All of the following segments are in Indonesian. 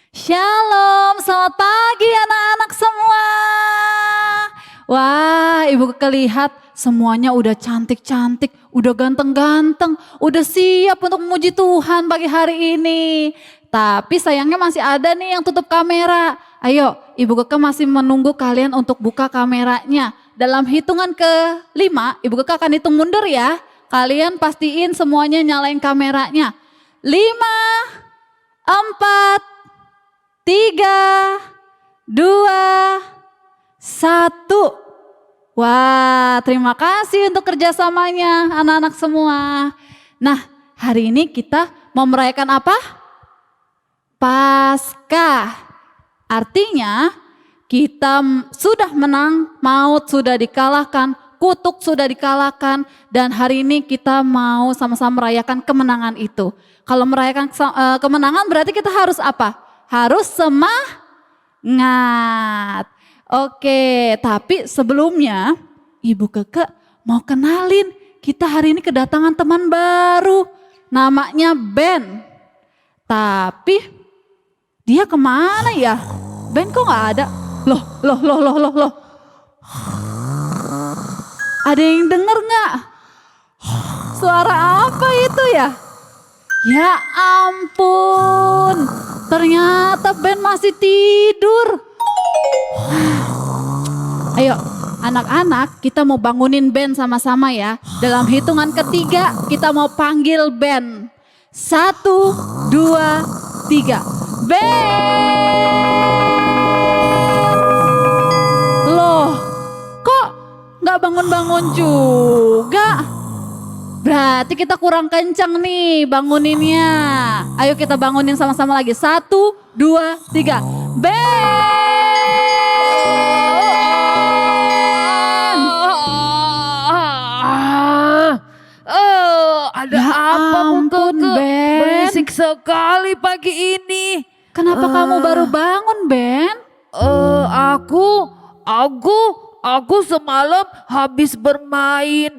Shalom, selamat pagi anak-anak semua. Wah, Ibu Keke lihat semuanya udah cantik-cantik, udah ganteng-ganteng, udah siap untuk memuji Tuhan pagi hari ini. Tapi sayangnya masih ada nih yang tutup kamera. Ayo, Ibu Keke masih menunggu kalian untuk buka kameranya. Dalam hitungan ke-5, Ibu Keke akan hitung mundur ya. Kalian pastiin semuanya nyalain kameranya. 5, 4, 3, 2, 1. Wah, terima kasih untuk kerjasamanya anak-anak semua. Nah, hari ini kita mau merayakan apa? Paskah. Artinya kita sudah menang, maut sudah dikalahkan, kutuk sudah dikalahkan, dan hari ini kita mau sama-sama merayakan kemenangan itu. Kalau merayakan kemenangan berarti kita harus apa? Harus semangat. Oke, tapi sebelumnya Ibu Keke mau kenalin, kita hari ini kedatangan teman baru, namanya Ben. Tapi dia kemana ya? Ben kok gak ada? Loh. Ada yang denger gak? Suara apa itu ya? Ya ampun, ternyata Ben masih tidur. Ayo anak-anak, kita mau bangunin Ben sama-sama ya. Dalam hitungan ketiga kita mau panggil Ben. 1, 2, 3. Ben! Loh, kok gak bangun-bangun juga? Berarti kita kurang kencang nih banguninnya. Ayo kita bangunin sama-sama lagi. 1, 2, 3. Ada Ya apa Bu ampun, Keke? Ben. Berisik sekali pagi ini. Kenapa kamu baru bangun, Ben? Aku semalam habis bermain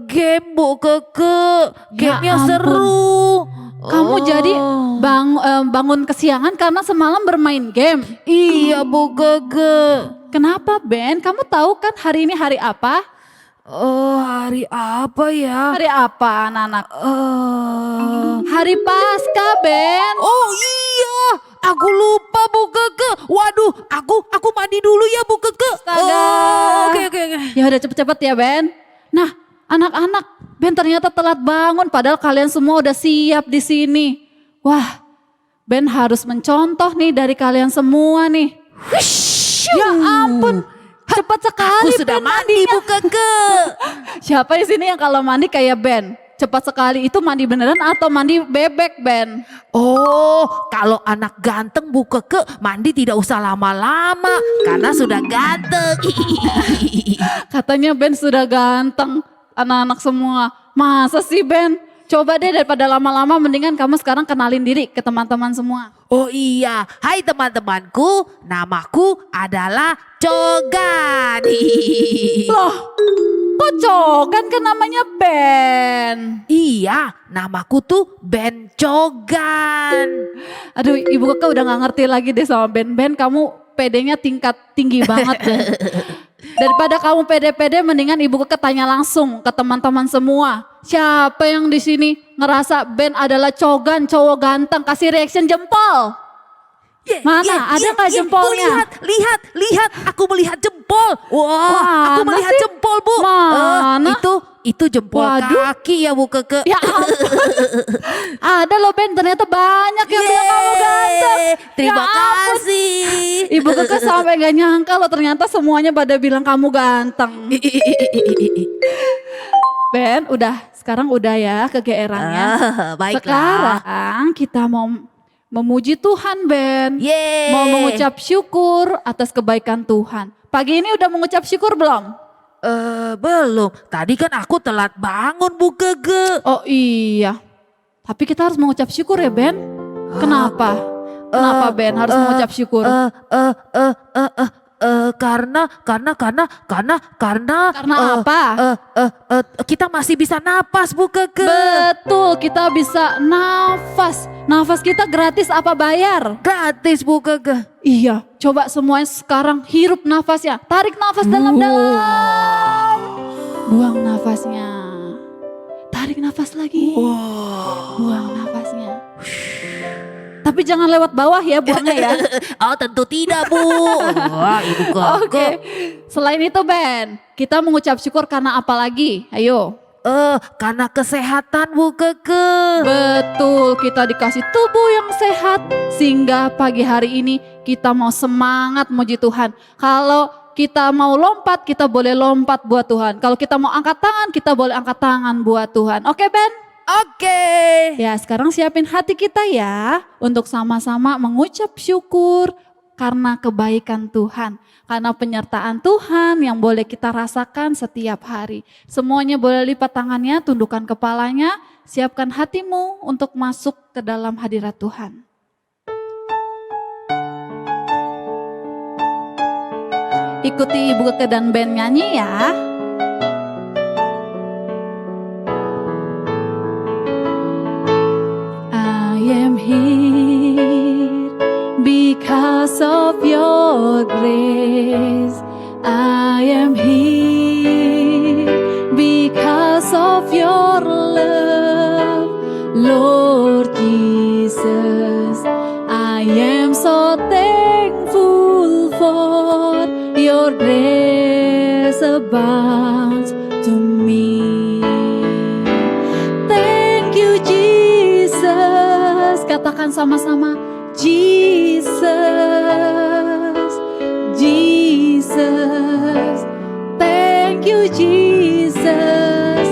game Bu Keke. Gamenya ampun. seru. Kamu jadi bangun kesiangan karena semalam bermain game. Iya Bu Keke. Kenapa, Ben? Kamu tahu kan hari ini hari apa? Hari apa ya? Hari apa, anak-anak? Hari Paskah, Ben. Oh iya, aku lupa Bu Keke. Waduh, aku mandi dulu ya Bu Keke. Astaga. Oke. Ya udah cepet-cepet ya, Ben. Nah, anak-anak, Ben ternyata telat bangun padahal kalian semua udah siap di sini. Wah, Ben harus mencontoh nih dari kalian semua nih. Ya ampun, cepat sekali Aku sudah Ben mandi mandinya. Bu Keke. Siapa di sini yang kalau mandi kayak Ben? Cepat sekali, itu mandi beneran atau mandi bebek, Ben? Oh, kalau anak ganteng Bu Keke mandi tidak usah lama-lama karena sudah ganteng. Katanya Ben sudah ganteng, anak-anak semua. Masa sih, Ben? Coba deh, daripada lama-lama mendingan kamu sekarang kenalin diri ke teman-teman semua. Oh iya, hai teman-temanku, namaku adalah Cogan. Loh, kok Cogan kan namanya Ben? Iya, namaku tuh Ben Cogan. Aduh, Ibu Keke udah gak ngerti lagi deh sama Ben. Ben, kamu PD-nya tingkat tinggi banget deh. Daripada kamu pede-pede, mendingan Ibu Keke tanya langsung ke teman-teman semua. Siapa yang di sini ngerasa Ben adalah Cogan, cowok ganteng? Kasih reaction jempol. Mana? Ada nggak jempolnya? Lihat, aku melihat jempol. Wah, aku Mana melihat sih? jempol Bu. Mana? Itu jempol Waduh. kaki ya Bu Keke. Ya ampun. Ada loh Ben, ternyata banyak yang bilang kamu ganteng. Terima Ya ampun. kasih. Ibu Keke sampai gak nyangka loh ternyata semuanya pada bilang kamu ganteng. Ben, sekarang udah ya kegeerannya. Baiklah. Sekarang kita mau memuji Tuhan, Ben. Yeay. Mau mengucap syukur atas kebaikan Tuhan. Pagi ini udah mengucap syukur belum? Belum. Tadi kan aku telat bangun Bu Keke. Oh iya. Tapi kita harus mengucap syukur ya, Ben. Kenapa? Kenapa Ben harus mengucap syukur? Karena apa? kita masih bisa napas Bu Keke. Betul, kita bisa nafas. Nafas kita gratis apa bayar? Gratis Bu Keke. Iya, coba semuanya sekarang hirup nafasnya. Tarik nafas dalam-dalam. Buang nafasnya. Tarik nafas lagi. Buang nafasnya. Tapi jangan lewat bawah ya buangnya ya. Oh tentu tidak Bu. Wah Ibu Keke. Oke. Selain itu Ben, kita mengucap syukur karena apa lagi? Ayo. Karena kesehatan Bu Keke. Betul, kita dikasih tubuh yang sehat sehingga pagi hari ini kita mau semangat muji Tuhan. Kalau kita mau lompat, kita boleh lompat buat Tuhan. Kalau kita mau angkat tangan, kita boleh angkat tangan buat Tuhan. Oke Ben? Oke. Ya sekarang siapin hati kita ya untuk sama-sama mengucap syukur karena kebaikan Tuhan. Karena penyertaan Tuhan yang boleh kita rasakan setiap hari. Semuanya boleh lipat tangannya, tundukkan kepalanya, siapkan hatimu untuk masuk ke dalam hadirat Tuhan. Ikuti Ibu Keke dan band nyanyi ya. I am here because of your grace. I am here because of your love, Lord Jesus. I am so thankful for your grace abounds to me. Thank you Jesus. Katakan sama-sama, Jesus, Jesus. Thank you Jesus.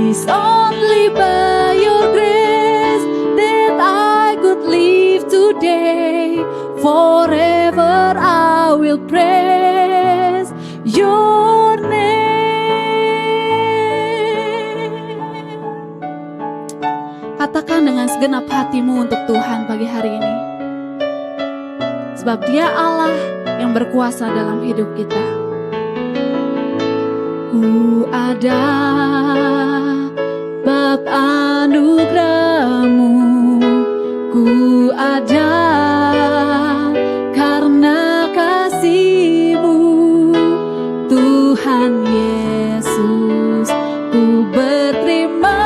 It's only by your grace that I could live today. Forever I will praise your name. Katakan dengan segenap hatimu untuk Tuhan pagi hari ini. Sebab Dia Allah yang berkuasa dalam hidup kita. Ku ada bab anugerah-Mu, ku ada karena kasih-Mu, Tuhan Yesus. Ku berterima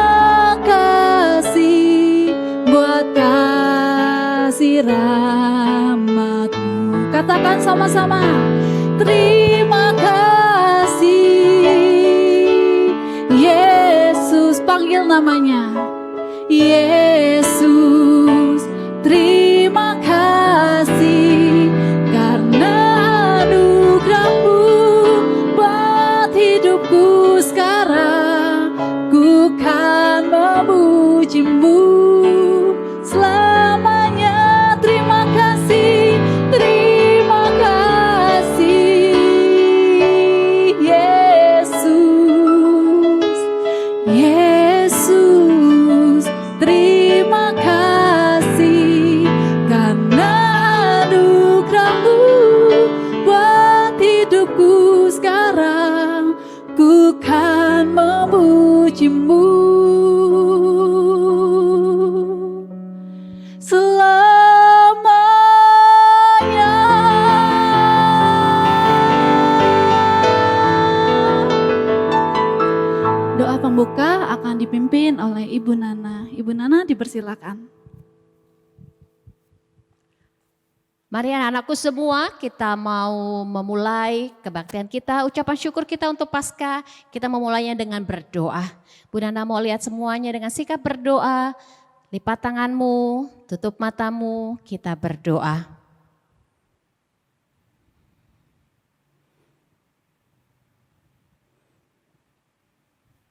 kasih buat kasih rahmat-Mu. Katakan sama-sama, terima kasih Yesus. Panggil namanya Yesus. Terima kasih karena anugerah-Mu buat hidupku sekarang. Ku kan memuji-Mu selamanya. Terima kasih Yesus. Yesus, terima kasih karena anugerah-Mu buat hidupku sekarang. Ku kan memuji-Mu selamanya. Doa pembuka akan dipimpin oleh Ibu Nana. Ibu Nana dipersilakan. Mari anak-anakku semua, kita mau memulai kebaktian kita, ucapan syukur kita untuk Paskah. Kita memulainya dengan berdoa. Bu Nana mau lihat semuanya dengan sikap berdoa. Lipat tanganmu, tutup matamu, kita berdoa.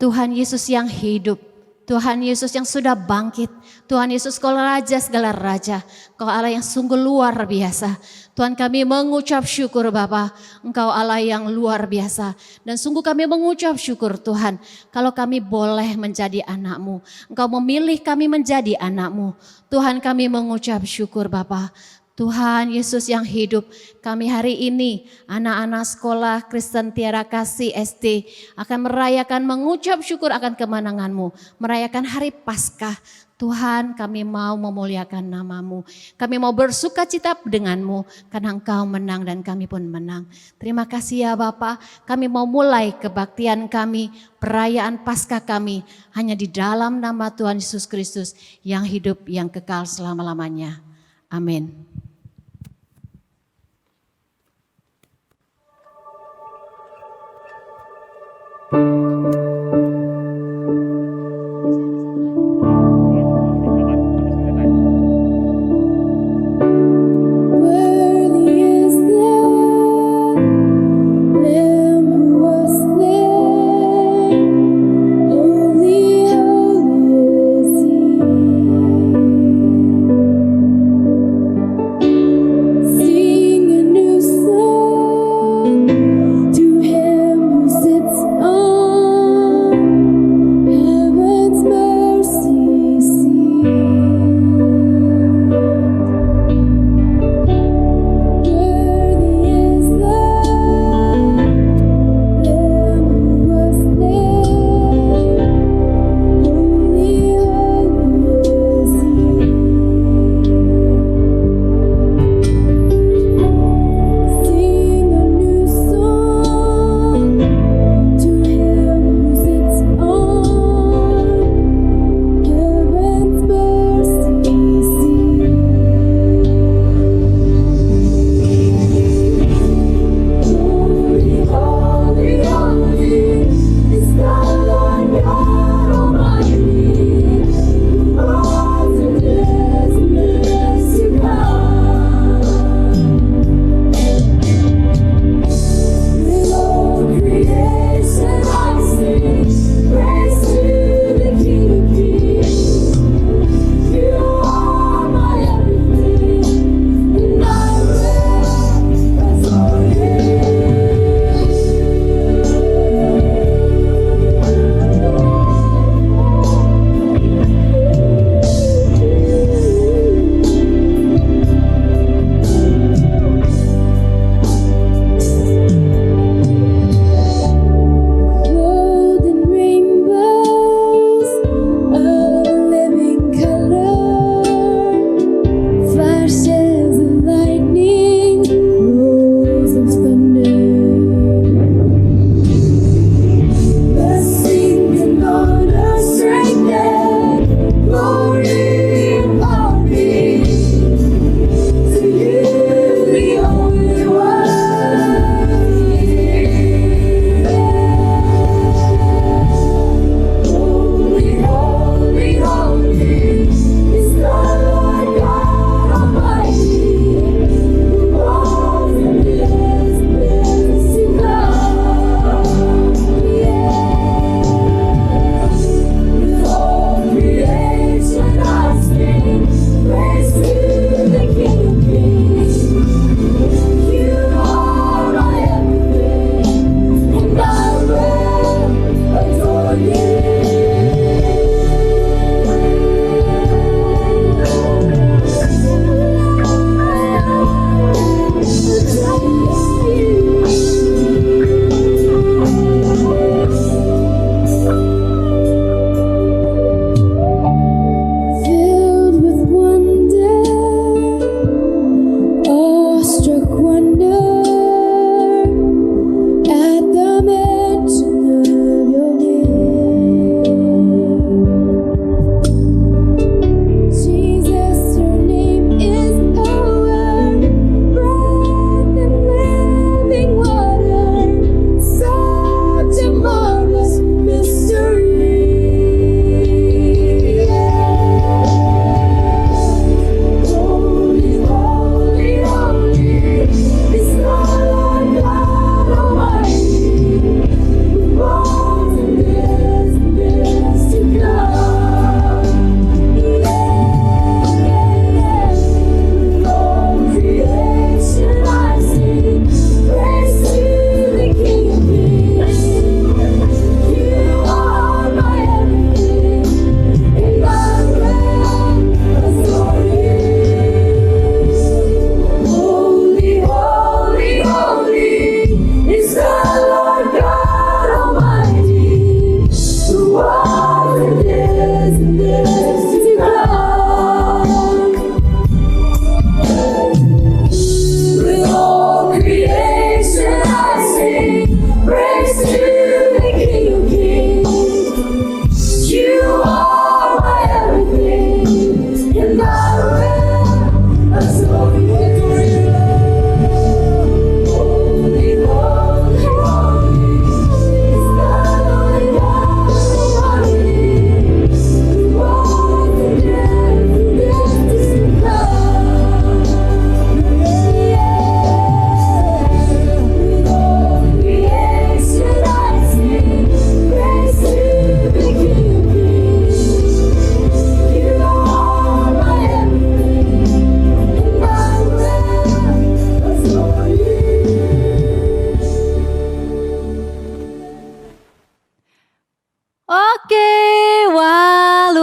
Tuhan Yesus yang hidup, Tuhan Yesus yang sudah bangkit, Tuhan Yesus Kau Raja segala Raja, Kau Allah yang sungguh luar biasa. Tuhan kami mengucap syukur Bapa, Engkau Allah yang luar biasa. Dan sungguh kami mengucap syukur Tuhan, kalau kami boleh menjadi anak-Mu, Engkau memilih kami menjadi anak-Mu. Tuhan kami mengucap syukur Bapa. Tuhan Yesus yang hidup, kami hari ini anak-anak sekolah Kristen Tiara Kasih SD akan merayakan mengucap syukur akan kemenangan-Mu, merayakan hari Paskah. Tuhan, kami mau memuliakan nama-Mu, kami mau bersuka cita dengan-Mu karena Engkau menang dan kami pun menang. Terima kasih ya Bapa, kami mau mulai kebaktian kami, perayaan Paskah kami hanya di dalam nama Tuhan Yesus Kristus yang hidup, yang kekal selama-lamanya. Amin. Worthy is the Lamb who was slain. Holy, holy is He.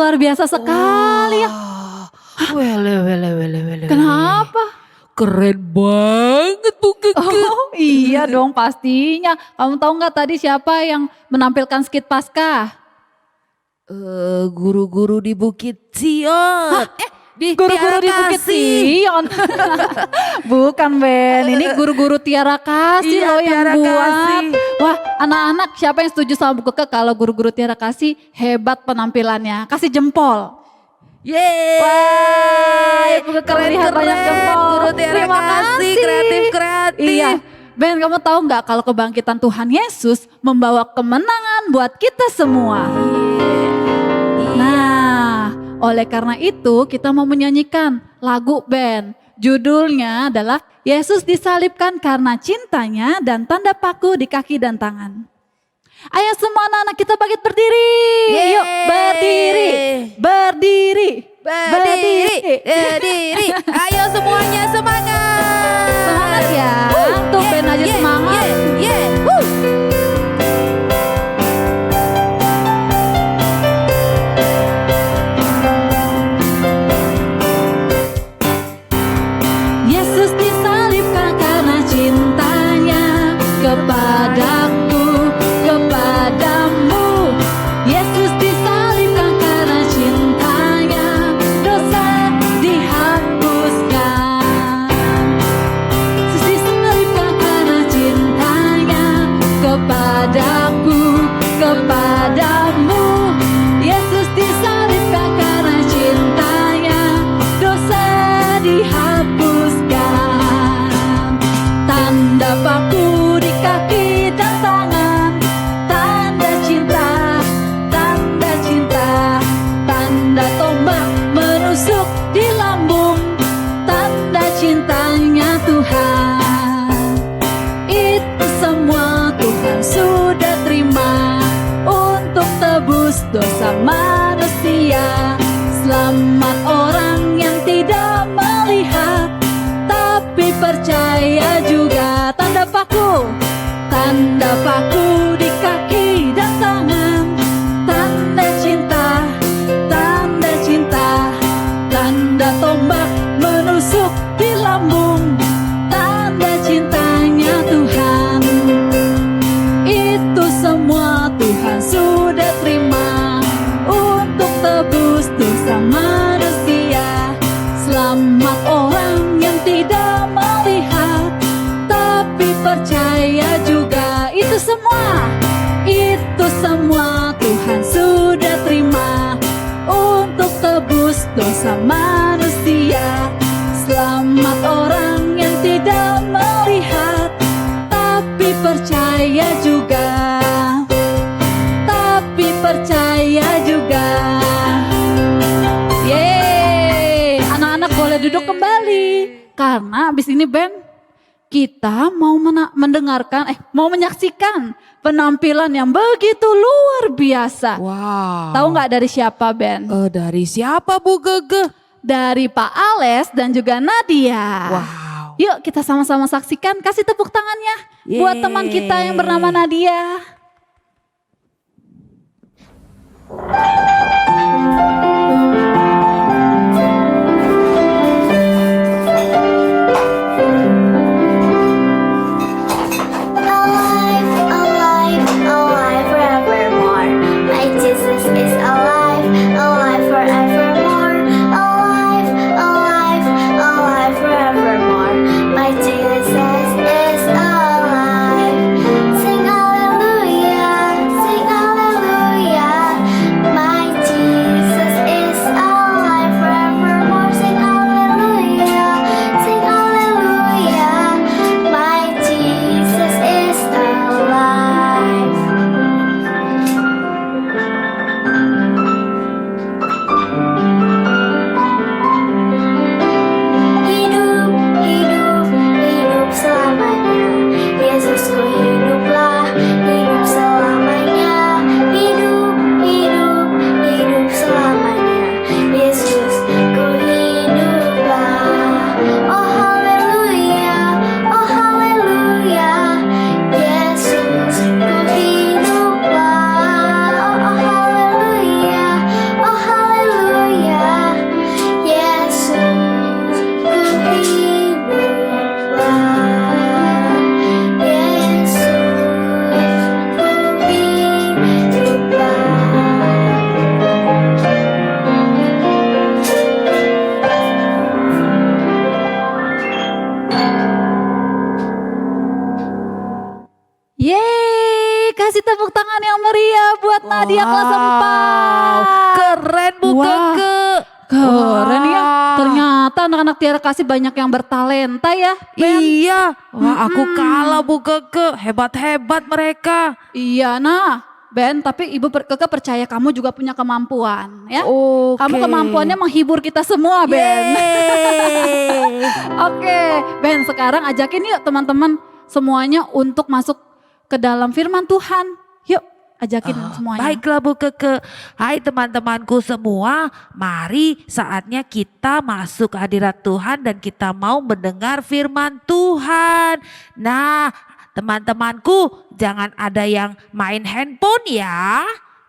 luar biasa sekali ya. Wele. Kenapa? Keren banget Bu Gege. Oh iya dong pastinya. Kamu tahu nggak tadi siapa yang menampilkan skit Paskah? Guru-guru di Bukit Sion. Guru-guru di Bukit Sion. Bukan Ben, ini guru-guru Tiara Kasih Iya, loh yang Tiara buat. Kasih. Wah anak-anak siapa yang setuju sama Bu Keke kalau guru-guru Tiara Kasih hebat penampilannya. Kasih jempol. Yeay. Wah, Bu Keke melihat banyak jempol. Guru Tiara Terima Kasih, kasih. kreatif. Iya. Ben kamu tahu nggak kalau kebangkitan Tuhan Yesus membawa kemenangan buat kita semua. Nah, oleh karena itu kita mau menyanyikan lagu Ben. Judulnya adalah Yesus disalibkan karena cintanya dan tanda paku di kaki dan tangan. Ayo semua anak-anak kita bangkit berdiri. Yeay. Yuk berdiri. Berdiri. Berdiri. Ayo semuanya semangat. Semangat ya. Tuh Ben aja semangat. Yesus disalibkan karena cintanya kepadaku, kepadamu. Yesus disalibkan karena cintanya, dosa dihapuskan. Yesus disalibkan karena cintanya kepadaku, kepadamu. Yesus disalibkan karena cintanya, dosa dihapuskan. Tanda paku di kaki dan tangan, tanda cinta, tanda cinta. Tanda tombak menusuk di lambung, tanda cintanya Tuhan. Itu semua Tuhan sudah terima untuk tebus dosa manusia. Selamat orang yang tidak melihat tapi percaya juga. Tanda paku di kaki dan tangan, tanda cinta, tanda cinta. Tanda tombak menusuk di lambung, tanda cintanya Tuhan. Itu semua Tuhan sudah terima untuk tebus dosa manusia. Selamat orang yang tidak melihat tapi percaya juga. Itu semua Tuhan sudah terima untuk tebus dosa manusia. Selamat orang yang tidak melihat tapi percaya juga. Tapi percaya juga. Yeay, anak-anak boleh duduk kembali. Karena abis ini Ben, kita mau mau menyaksikan penampilan yang begitu luar biasa. Wow. Tahu nggak dari siapa Ben? Dari siapa Bu Gege? Dari Pak Ales dan juga Nadia. Wow. Yuk kita sama-sama saksikan, kasih tepuk tangannya buat teman kita yang bernama Nadia. Alive, alive, alive forevermore. My Jesus is alive, alive forevermore. Alive, alive, alive forevermore. My Jesus is alive. Sing hallelujah, sing hallelujah. My Dia kelas 4. Keren Bu Wah. Keke. Keren ya. Wah. Ternyata anak-anak Tiara Kasih banyak yang bertalenta ya, Ben. Iya. Wah, aku kalah Bu Keke. Hebat-hebat mereka. Iya, nah Ben, tapi Ibu Keke percaya kamu juga punya kemampuan ya. Oke. Kamu kemampuannya menghibur kita semua, Ben. Yeay. Oke, Ben, sekarang ajakin yuk teman-teman semuanya untuk masuk ke dalam firman Tuhan. Yuk, ajakin semuanya. Baiklah Bu Keke. Hai teman-temanku semua, mari saatnya kita masuk ke hadirat Tuhan dan kita mau mendengar firman Tuhan. Nah, teman-temanku, jangan ada yang main handphone ya.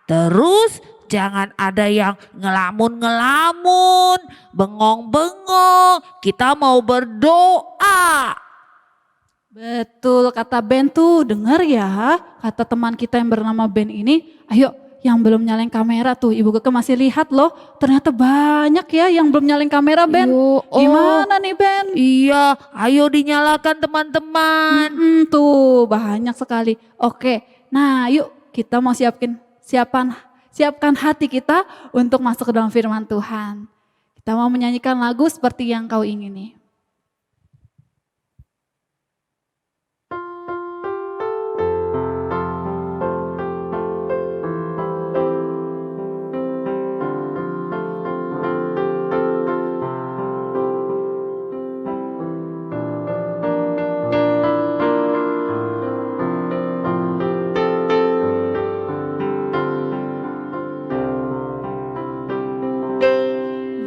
Terus jangan ada yang ngelamun-ngelamun, bengong-bengong. Kita mau berdoa. Betul kata Ben tuh, denger ya kata teman kita yang bernama Ben ini. Ayo yang belum nyalain kamera tuh, Ibu Keke masih lihat loh. Ternyata banyak ya yang belum nyalain kamera, Ben. Gimana nih Ben? Iya, ayo dinyalakan teman-teman. Tuh banyak sekali. Oke, nah yuk kita mau siapkan hati kita untuk masuk ke dalam firman Tuhan. Kita mau menyanyikan lagu seperti yang kau ingini.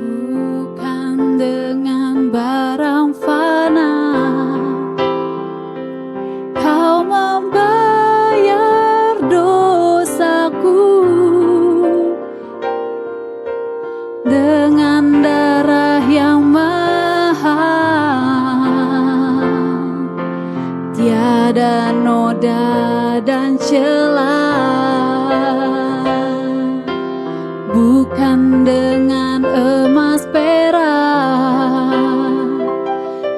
Bukan dengan barang fana kau membayar dosaku, dengan darah yang mahal, tiada noda dan celah. Bukan dengan emas perak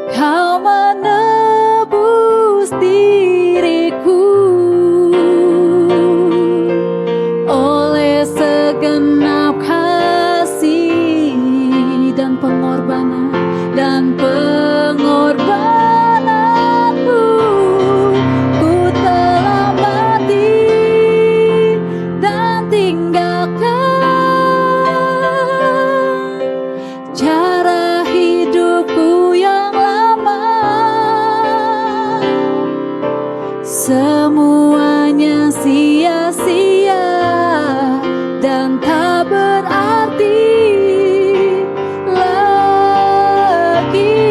kau menebus diriku, oleh segenap kasih dan pengorbananmu, ku telah mati dan tinggalkan cara hidupku yang lama. Semuanya sia-sia dan tak berarti lagi.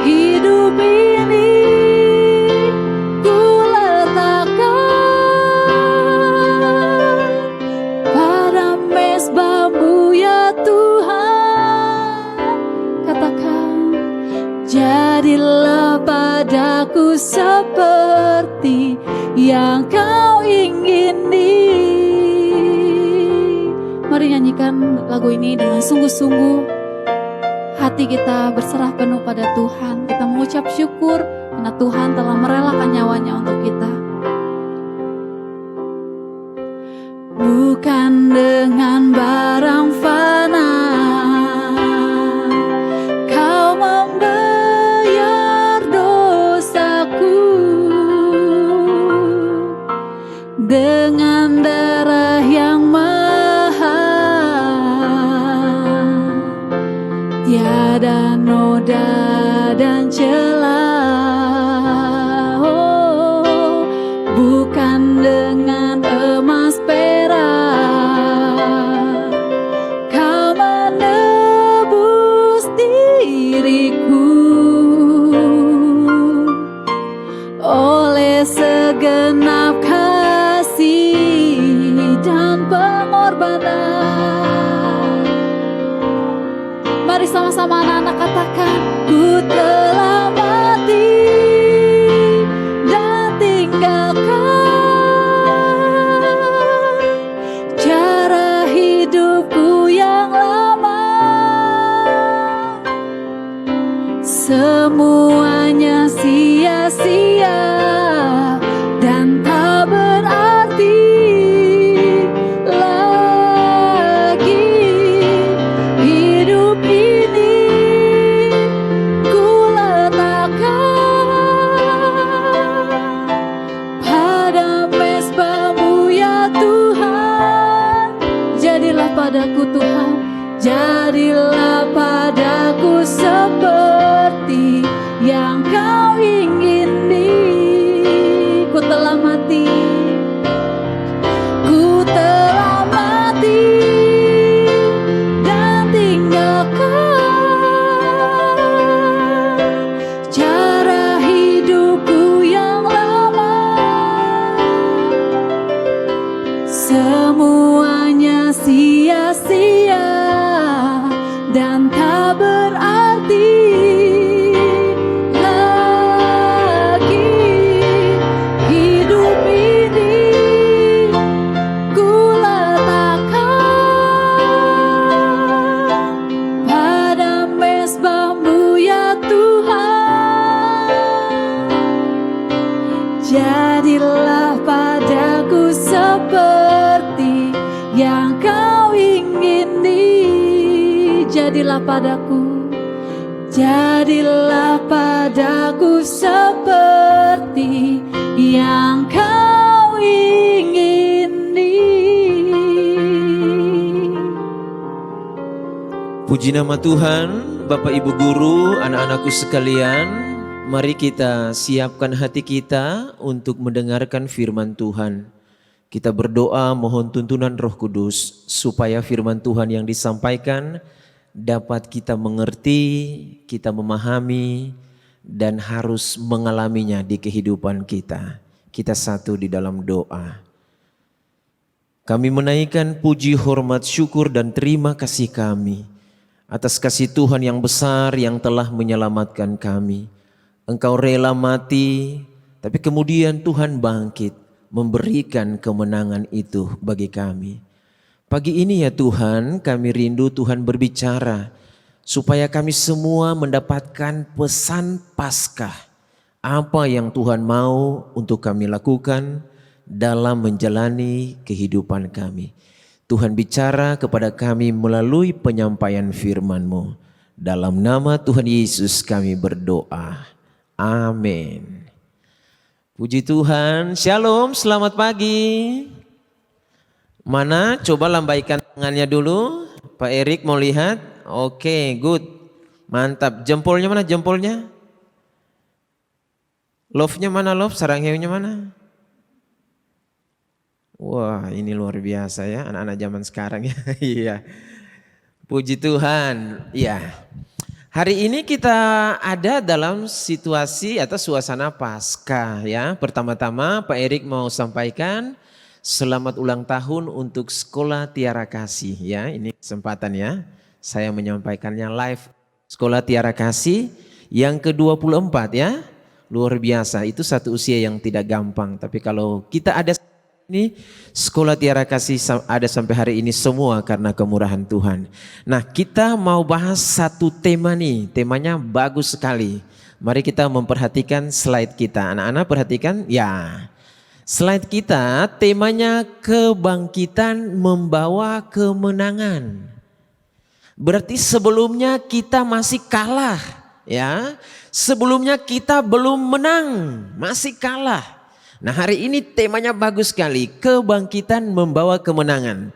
Hidup ini ku letakkan pada mezbahmu ya Tuhan. Katakan, jadilah padaku seperti yang kau ingini. Mari nyanyikan lagu ini dengan sungguh-sungguh. Hati kita berserah penuh pada Tuhan. Kita mengucap syukur karena Tuhan telah merelakan nyawanya untuk kita. Bukan dengan barang fana kau membayar dosaku, dengan darah yang mahal, tiada noda dan celah. Oh, bukan dengan emas perak kau menebus diriku, oleh segenap kasih dan pengorbanan. Mari sama-sama anak-anak katakan, ku telah mati dan tinggalkan cara hidupku yang lama. Semuanya sia-sia dan tak berarti jadilah padaku Tuhan, jadilah padaku seperti yang kau ingini. Ku telah mati, ku telah mati dan tinggalkan cara hidupku yang lama. Semuanya sia-sia dan tak berarti lagi. Hidup ini ku letakkan pada mezbahmu ya Tuhan. Jadilah padaku seperti yang kau ingini. Jadilah padaku, jadilah padaku seperti yang kau ingini. Puji nama Tuhan, Bapak Ibu Guru, anak-anakku sekalian. Mari kita siapkan hati kita untuk mendengarkan firman Tuhan. Kita berdoa mohon tuntunan Roh Kudus supaya firman Tuhan yang disampaikan dapat kita mengerti, kita memahami, dan harus mengalaminya di kehidupan kita. Kita satu di dalam doa. Kami menaikkan puji, hormat, syukur, dan terima kasih kami atas kasih Tuhan yang besar yang telah menyelamatkan kami. Engkau rela mati, tapi kemudian Tuhan bangkit memberikan kemenangan itu bagi kami. Pagi ini ya Tuhan, kami rindu Tuhan berbicara supaya kami semua mendapatkan pesan Paskah. Apa yang Tuhan mau untuk kami lakukan dalam menjalani kehidupan kami. Tuhan bicara kepada kami melalui penyampaian firman-Mu. Dalam nama Tuhan Yesus kami berdoa. Amin. Puji Tuhan. Shalom, selamat pagi. Mana? Coba lambaikan tangannya dulu. Pak Erik mau lihat. Oke, good. Mantap. Jempolnya mana jempolnya? Love-nya mana love? Sarangheunya mana? Wah, ini luar biasa ya anak-anak zaman sekarang ya. Iya. Puji Tuhan. Iya. Hari ini kita ada dalam situasi atau suasana Paskah ya. Pertama-tama Pak Erik mau sampaikan selamat ulang tahun untuk Sekolah Tiara Kasih ya. Ini kesempatan ya. Saya menyampaikannya live. Sekolah Tiara Kasih yang ke-24 ya. Luar biasa. Itu satu usia yang tidak gampang. Tapi kalau kita ada ini Sekolah Tiara Kasih ada sampai hari ini semua karena kemurahan Tuhan. Nah, kita mau bahas satu tema nih. Temanya bagus sekali. Mari kita memperhatikan slide kita. Anak-anak perhatikan ya. Slide kita temanya kebangkitan membawa kemenangan. Berarti sebelumnya kita masih kalah ya. Sebelumnya kita belum menang, masih kalah. Nah, hari ini temanya bagus sekali, kebangkitan membawa kemenangan.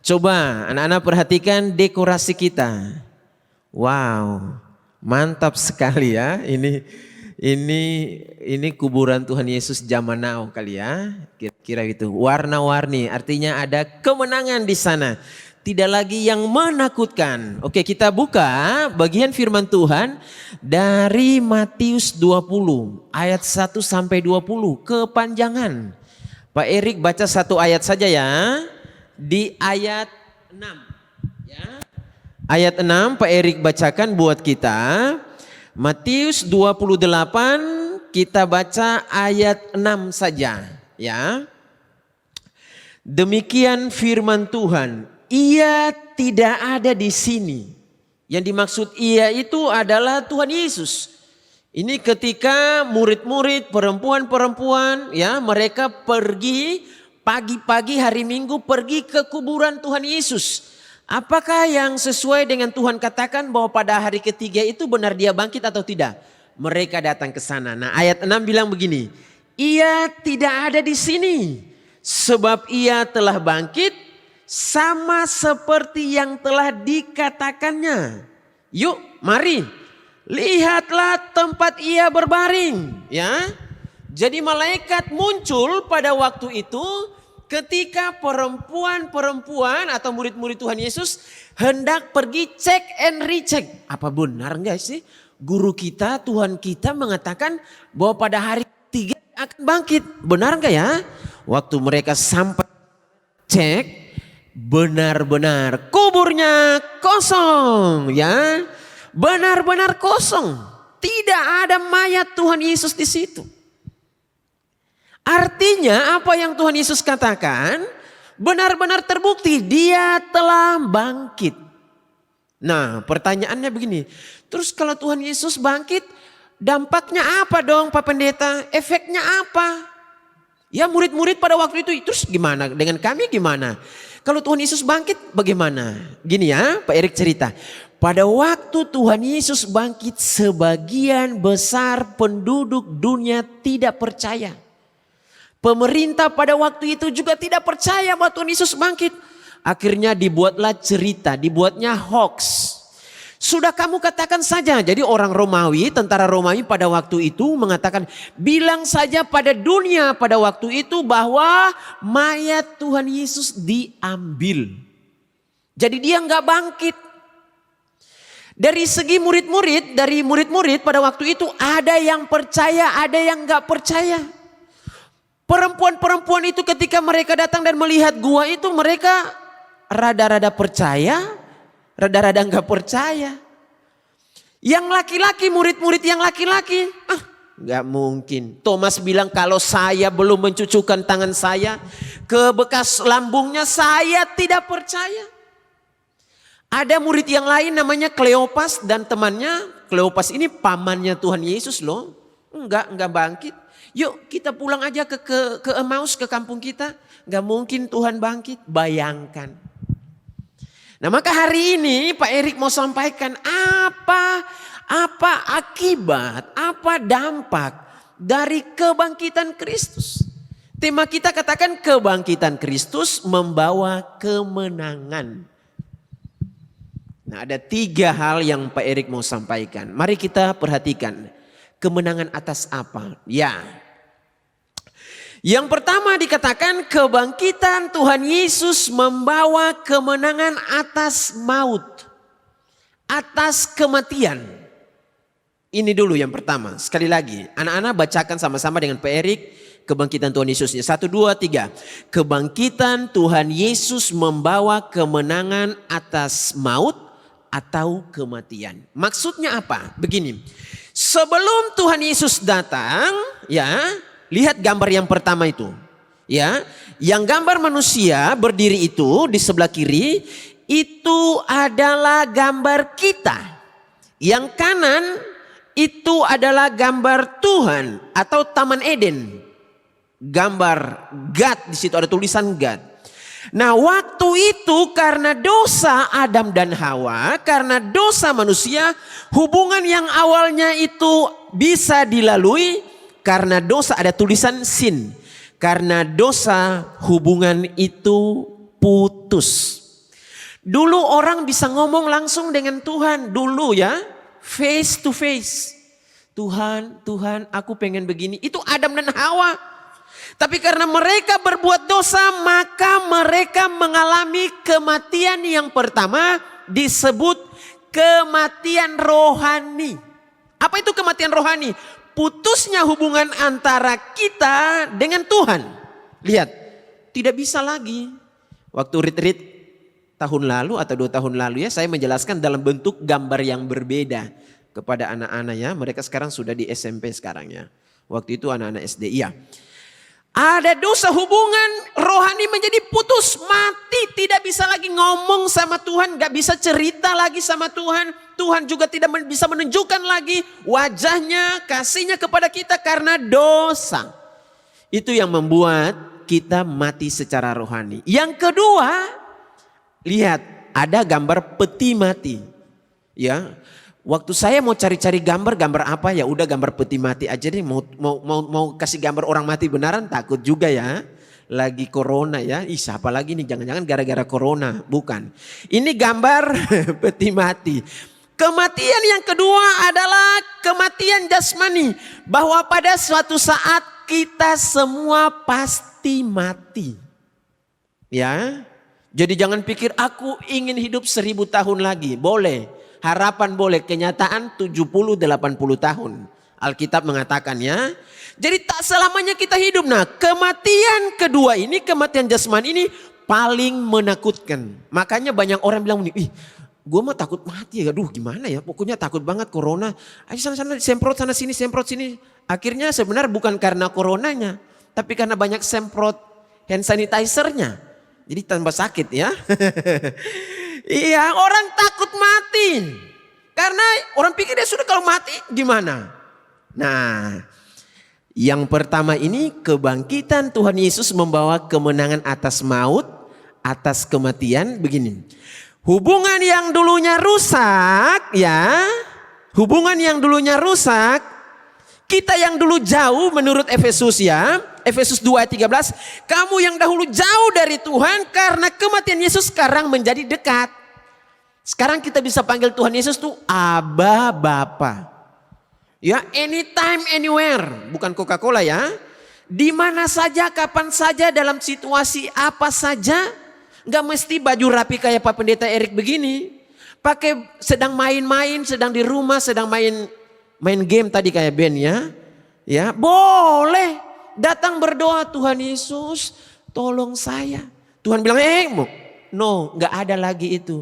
Coba anak-anak perhatikan dekorasi kita. Wow, mantap sekali ya. Ini kuburan Tuhan Yesus zaman now kali ya. Kira-kira gitu. Warna-warni, artinya ada kemenangan di sana. Tidak lagi yang menakutkan. Oke, kita buka bagian firman Tuhan dari Matius 20 ayat 1 sampai 20 kepanjangan. Pak Erik baca satu ayat saja ya. Di ayat 6 ya. Ayat 6 Pak Erik bacakan buat kita. Matius 28 kita baca ayat 6 saja ya. Demikian firman Tuhan. Ia tidak ada di sini. Yang dimaksud ia itu adalah Tuhan Yesus. Ini ketika murid-murid perempuan-perempuan ya mereka pergi pagi-pagi hari Minggu pergi ke kuburan Tuhan Yesus. Apakah yang sesuai dengan Tuhan katakan bahwa pada hari ketiga itu benar dia bangkit atau tidak? Mereka datang ke sana. Nah, ayat 6 bilang begini. Ia tidak ada di sini sebab ia telah bangkit sama seperti yang telah dikatakannya. Yuk, mari lihatlah tempat ia berbaring, ya. Jadi malaikat muncul pada waktu itu ketika perempuan-perempuan atau murid-murid Tuhan Yesus hendak pergi cek and recheck. Apa benar enggak sih guru kita, Tuhan kita mengatakan bahwa pada hari ketiga akan bangkit? Benar enggak ya? Waktu mereka sampai cek, benar-benar kuburnya kosong, ya. Benar-benar kosong. Tidak ada mayat Tuhan Yesus di situ. Artinya apa yang Tuhan Yesus katakan benar-benar terbukti, dia telah bangkit. Nah, pertanyaannya begini, terus kalau Tuhan Yesus bangkit, dampaknya apa dong Pak Pendeta? Efeknya apa? Ya murid-murid pada waktu itu, terus gimana? Dengan kami gimana? Kalau Tuhan Yesus bangkit bagaimana? Gini ya, Pak Erik cerita. Pada waktu Tuhan Yesus bangkit, sebagian besar penduduk dunia tidak percaya. Pemerintah pada waktu itu juga tidak percaya bahwa Tuhan Yesus bangkit. Akhirnya dibuatlah cerita, dibuatnya hoax. Sudah kamu katakan saja. Jadi orang Romawi, tentara Romawi pada waktu itu mengatakan, bilang saja pada dunia pada waktu itu bahwa mayat Tuhan Yesus diambil. Jadi dia nggak bangkit. Dari segi murid-murid, dari murid-murid pada waktu itu ada yang percaya, ada yang nggak percaya. Perempuan-perempuan itu ketika mereka datang dan melihat gua itu, mereka rada-rada percaya, rada-rada nggak percaya. Yang laki-laki, murid-murid yang laki-laki, nggak mungkin. Thomas bilang, kalau saya belum mencucukkan tangan saya ke bekas lambungnya, saya tidak percaya. Ada murid yang lain namanya Kleopas dan temannya. Kleopas ini pamannya Tuhan Yesus loh. Enggak bangkit. Yuk kita pulang aja ke Emmaus, ke kampung kita. Gak mungkin Tuhan bangkit. Bayangkan. Nah maka hari ini Pak Erik mau sampaikan apa akibat, apa dampak dari kebangkitan Kristus. Tema kita katakan kebangkitan Kristus membawa kemenangan. Nah ada 3 hal yang Pak Erik mau sampaikan. Mari kita perhatikan. Kemenangan atas apa? Ya. Yang pertama dikatakan kebangkitan Tuhan Yesus membawa kemenangan atas maut. Atas kematian. Ini dulu yang pertama. Sekali lagi. Anak-anak bacakan sama-sama dengan Pak Erik. Kebangkitan Tuhan Yesusnya. 1, 2, 3. Kebangkitan Tuhan Yesus membawa kemenangan atas maut atau kematian. Maksudnya apa? Begini. Sebelum Tuhan Yesus datang, ya, lihat gambar yang pertama itu. Ya, yang gambar manusia berdiri itu di sebelah kiri itu adalah gambar kita. Yang kanan itu adalah gambar Tuhan atau Taman Eden. Gambar God, di situ ada tulisan God. Nah waktu itu karena dosa Adam dan Hawa, karena dosa manusia, hubungan yang awalnya itu bisa dilalui, karena dosa ada tulisan sin. Karena dosa hubungan itu putus. Dulu orang bisa ngomong langsung dengan Tuhan, dulu ya, face to face. Tuhan aku pengen begini, itu Adam dan Hawa. Tapi karena mereka berbuat dosa, maka mereka mengalami kematian yang pertama disebut kematian rohani. Apa itu kematian rohani? Putusnya hubungan antara kita dengan Tuhan. Lihat, tidak bisa lagi. Waktu retreat tahun lalu atau 2 tahun lalu ya, saya menjelaskan dalam bentuk gambar yang berbeda kepada anak-anak ya. Mereka sekarang sudah di SMP sekarang ya. Waktu itu anak-anak SD, iya. Ada dosa, hubungan rohani menjadi putus, mati, tidak bisa lagi ngomong sama Tuhan, gak bisa cerita lagi sama Tuhan. Tuhan juga tidak bisa menunjukkan lagi wajahnya, kasihnya kepada kita karena dosa. Itu yang membuat kita mati secara rohani. Yang kedua, lihat ada gambar peti mati. Ya. Waktu saya mau cari-cari gambar apa ya udah gambar peti mati aja deh, mau kasih gambar orang mati beneran takut juga ya. lagi corona ya. Ih, siapa lagi nih? Jangan-jangan gara-gara corona. Bukan. Ini gambar peti mati. Kematian yang kedua adalah kematian jasmani. Bahwa pada suatu saat kita semua pasti mati. Ya. Jadi jangan pikir aku ingin hidup 1000 tahun lagi. Boleh. Harapan boleh. Kenyataan 70-80 tahun. Alkitab mengatakan ya. Jadi tak selamanya kita hidup. Nah, kematian kedua ini, kematian jasmani ini paling menakutkan. Makanya banyak orang bilang, ih, gue mah takut mati ya. Aduh, gimana ya? Pokoknya takut banget corona. Ayo sana-sana semprot sana sini, semprot sini. Akhirnya sebenarnya bukan karena coronanya, tapi karena banyak semprot hand sanitizer-nya. Jadi tambah sakit ya. Iya, orang takut mati. Karena orang pikir dia sudah kalau mati gimana? Nah, yang pertama ini kebangkitan Tuhan Yesus membawa kemenangan atas maut, atas kematian. Begini, hubungan yang dulunya rusak ya, hubungan yang dulunya rusak, kita yang dulu jauh menurut Efesus ya, Efesus 2 ayat 13, kamu yang dahulu jauh dari Tuhan karena kematian Yesus sekarang menjadi dekat. Sekarang kita bisa panggil Tuhan Yesus tuh Aba Bapa. Ya, anytime, anywhere. Bukan Coca-Cola ya. Di mana saja, kapan saja, dalam situasi apa saja. Gak mesti baju rapi kayak Pak Pendeta Erik begini. Pakai sedang main-main, sedang di rumah, sedang main game tadi kayak Ben ya. Ya, boleh. Datang berdoa, Tuhan Yesus tolong saya. Tuhan bilang, no, gak ada lagi itu.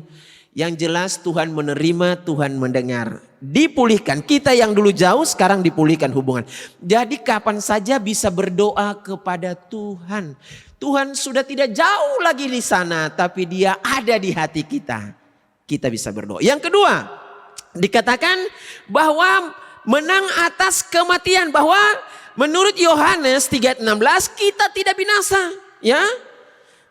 Yang jelas Tuhan menerima, Tuhan mendengar. Dipulihkan. Kita yang dulu jauh sekarang dipulihkan hubungan. Jadi kapan saja bisa berdoa kepada Tuhan. Tuhan sudah tidak jauh lagi di sana, tapi Dia ada di hati kita. Kita bisa berdoa. Yang kedua, dikatakan bahwa menang atas kematian. Bahwa menurut Yohanes 3:16 kita tidak binasa. Ya.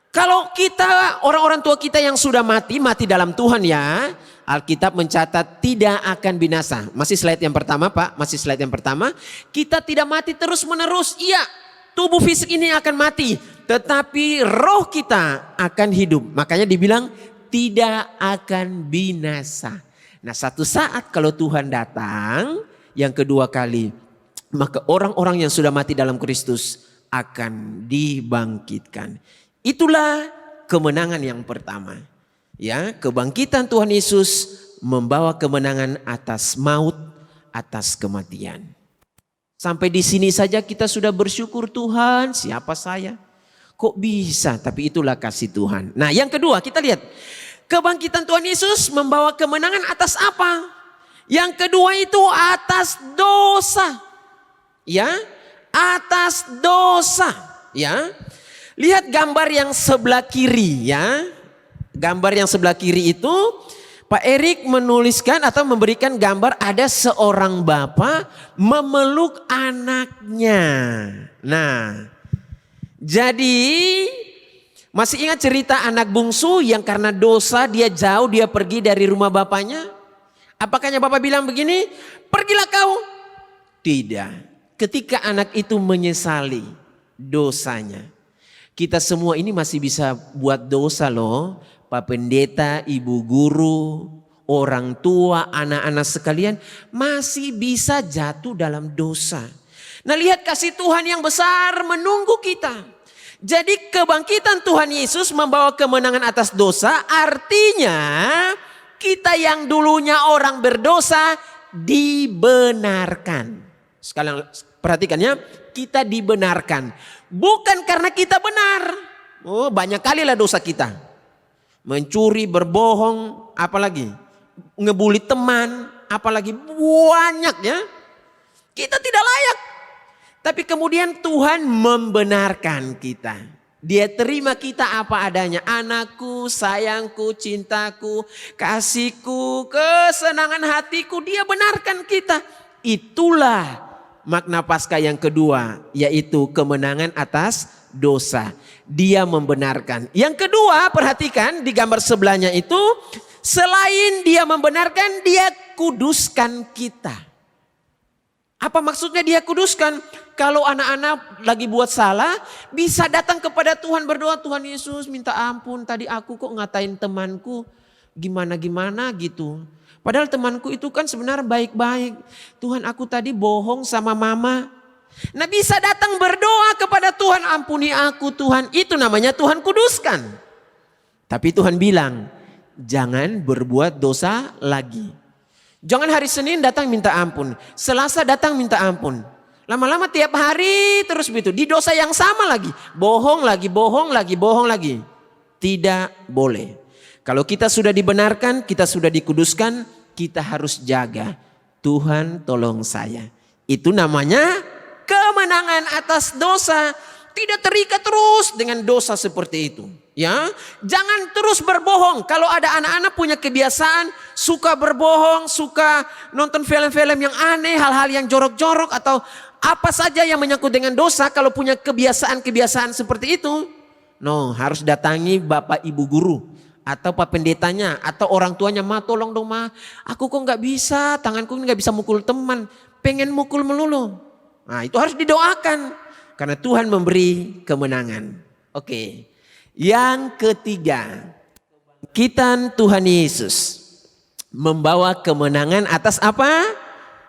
Kalau kita, orang-orang tua kita yang sudah mati dalam Tuhan ya. Alkitab mencatat tidak akan binasa. Masih slide yang pertama Pak, masih slide yang pertama. Kita tidak mati terus menerus. Iya, tubuh fisik ini akan mati. Tetapi roh kita akan hidup. Makanya dibilang tidak akan binasa. Nah, satu saat kalau Tuhan datang yang kedua kali, maka orang-orang yang sudah mati dalam Kristus akan dibangkitkan. Itulah kemenangan yang pertama. Ya, kebangkitan Tuhan Yesus membawa kemenangan atas maut, atas kematian. Sampai di sini saja kita sudah bersyukur, Tuhan, siapa saya? Kok bisa? Tapi itulah kasih Tuhan. Nah, yang kedua kita lihat. Kebangkitan Tuhan Yesus membawa kemenangan atas apa? Yang kedua itu atas dosa. Ya, atas dosa. Ya. Lihat gambar yang sebelah kiri ya. Gambar yang sebelah kiri itu Pak Erik menuliskan atau memberikan gambar ada seorang bapak memeluk anaknya. Nah, jadi masih ingat cerita anak bungsu yang karena dosa dia jauh, dia pergi dari rumah bapaknya? Apakahnya bapak bilang begini, pergilah kau? Tidak. Ketika anak itu menyesali dosanya. Kita semua ini masih bisa buat dosa loh. Pak Pendeta, Ibu Guru, orang tua, anak-anak sekalian masih bisa jatuh dalam dosa. Nah, lihat kasih Tuhan yang besar menunggu kita. Jadi kebangkitan Tuhan Yesus membawa kemenangan atas dosa, artinya kita yang dulunya orang berdosa dibenarkan. Sekalian perhatikan ya, kita dibenarkan. Bukan karena kita benar. Oh, banyak kali lah dosa kita. Mencuri, berbohong, apalagi ngebully teman, apalagi banyak ya. Kita tidak layak. Tapi kemudian Tuhan membenarkan kita. Dia terima kita apa adanya. Anakku, sayangku, cintaku, kasihku, kesenangan hatiku. Dia benarkan kita. Itulah makna Paskah yang kedua, yaitu kemenangan atas dosa. Dia membenarkan. Yang kedua, perhatikan di gambar sebelahnya itu, selain dia membenarkan, dia kuduskan kita. Apa maksudnya dia kuduskan? Kalau anak-anak lagi buat salah, bisa datang kepada Tuhan berdoa, Tuhan Yesus minta ampun, tadi aku kok ngatain temanku gimana-gimana gitu. Padahal temanku itu kan sebenarnya baik-baik. Tuhan, aku tadi bohong sama mama. Nah, bisa datang berdoa kepada Tuhan, ampuni aku Tuhan. Itu namanya Tuhan kuduskan. Tapi Tuhan bilang, jangan berbuat dosa lagi. Jangan hari Senin datang minta ampun, Selasa datang minta ampun. Lama-lama tiap hari terus begitu, di dosa yang sama lagi. Bohong lagi, bohong lagi, bohong lagi. Tidak boleh. Kalau kita sudah dibenarkan, kita sudah dikuduskan, kita harus jaga. Tuhan tolong saya. Itu namanya kemenangan atas dosa. Tidak terikat terus dengan dosa seperti itu. Ya, jangan terus berbohong. Kalau ada anak-anak punya kebiasaan suka berbohong, suka nonton film-film yang aneh, hal-hal yang jorok-jorok atau apa saja yang menyangkut dengan dosa, kalau punya kebiasaan-kebiasaan seperti itu, harus datangi Bapak Ibu guru atau Pak Pendetanya atau orang tuanya, Ma tolong dong Ma, aku kok nggak bisa, tanganku nggak bisa mukul teman, pengen mukul melulu. Nah, itu harus didoakan karena Tuhan memberi kemenangan. Oke. Yang ketiga, kebangkitan Tuhan Yesus membawa kemenangan atas apa?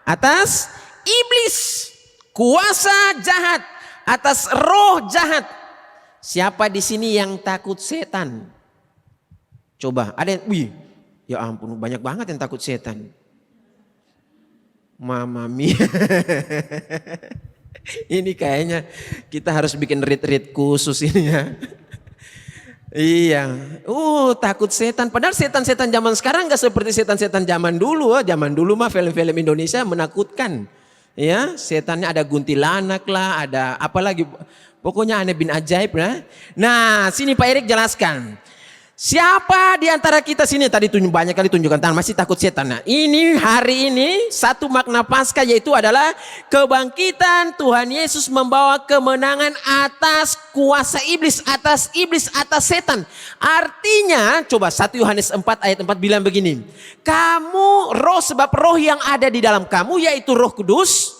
Atas iblis, kuasa jahat, atas roh jahat. Siapa di sini yang takut setan? Coba, ada yang, ya ampun banyak banget yang takut setan. Mama mia. Ini kayaknya kita harus bikin retreat khusus ini ya. Iya, takut setan. Padahal setan-setan zaman sekarang gak seperti setan-setan zaman dulu. Zaman dulu mah film-film Indonesia menakutkan. Ya, setannya ada kuntilanak lah, ada apa lagi. Pokoknya aneh bin ajaib lah. Nah, sini Pak Erik jelaskan. Siapa di antara kita sini, tadi banyak kali tunjukkan tangan, masih takut setan. Nah, ini hari ini satu makna Paskah yaitu adalah kebangkitan Tuhan Yesus membawa kemenangan atas kuasa iblis, atas setan. Artinya, coba 1 Yohanes 4 ayat 4 bilang begini. Kamu roh, sebab roh yang ada di dalam kamu yaitu Roh Kudus.